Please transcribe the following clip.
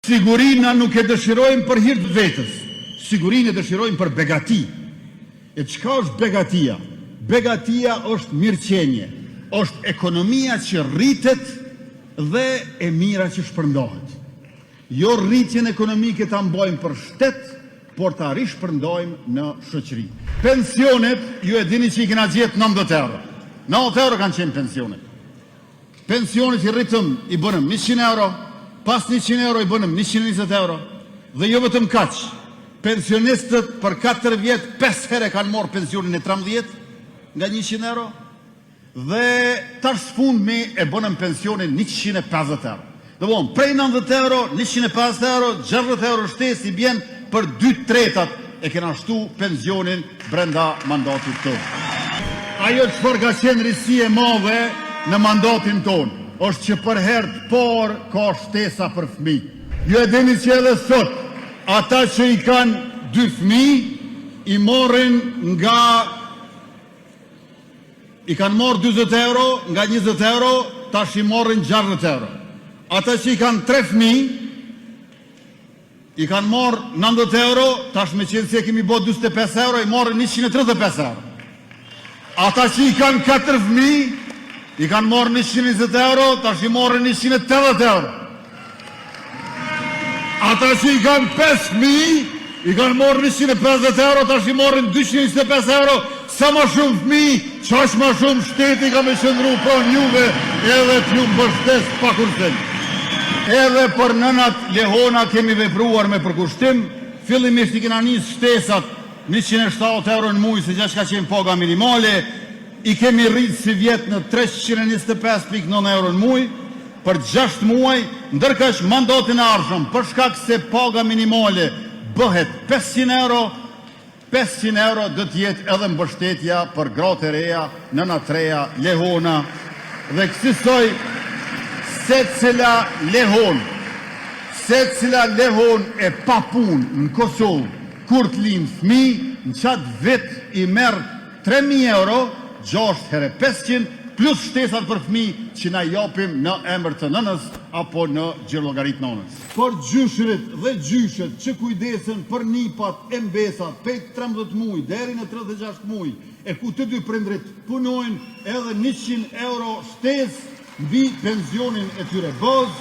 Sigurina nuk e dëshirojmë për hir të vetës, sigurinë e dëshirojmë për begati. E çka është begatia? Begatia është mirëqenie, është ekonomia që rritet dhe e mira që shpërndohet. Jo rritjen ekonomike ta mbojmë për shtet, por ta rishpërndojmë në shoqëri. Pensionet, ju e dini që i kena gjetë 90 euro. 90 euro kanë qenë pensionet. Pensionet i rritëm i bënëm 100 euro, pas 100 euro i bënëm 120 euro, dhe jo vetëm kaq, pensionistët për 4 vjetë 5 herë kanë morë pensionin e 13 nga 100 euro, dhe tash fundmi e bënëm pensionin 150 euro. Dhe bon, prej 90 euro, 150 euro, 60 euro shtesë i bjen për 2/3 e kena shtu pensionin brenda mandatit tonë. Ajo çfarë ka qenë risi e madhe në mandatin tonë, është që për herë të parë ka shtesa për fëmijë. Ju e dini që edhe sot, ata që i kanë 2 fëmijë, i kanë marrë 20 euro, nga 20 euro, tash i marrin 60 euro. Ata që i kanë 3 fëmijë, i kanë marrë 90 euro, tash me qenë se kemi bërë 25 euro, i marrin 135 euro. Ata që i kanë 4 fëmijë, i kanë marrë 120 euro, tash i marrin 180 euro. Ata që i kanë 5 fëmijë, i kanë marrë 150 euro, tash i marrin 225 euro. Sa ma shumë fëmijë, qash ma shumë shteti ka me qëndru pranë juve, edhe t'ju mbështes pa kursen. Edhe për nënat lehona kemi vepruar me përkushtim, fillimisht i kena nisë shtesat 170 euro në muaj, se gjash ka qenë paga minimale, i kemi rritë si vjetë në 325.9 euro në muaj, për 6 muaj, ndërkësh mandatin e ardhshëm, për shkak se paga minimale bëhet 500 euro, 500 euro do t'jetë edhe mbështetja për gratë e reja, nënat reja, lehona, dhe kësaj se cila lehon e pa punë në Kosovë, kur t'linë fëmijë, në qatë vit i merë 3.000 euro, 6 herë 500, plus shtesat për fëmijë që na japim në emër të nënës apo në gjirllogaritë nënës. Por gjyshrit dhe gjyshet që kujdesen për nipat e mbesat pej 13 muaj deri në 36 muaj, e ku të dy prindrit punojnë, edhe 100 euro shtesë mbi pensionin e tyre bazë,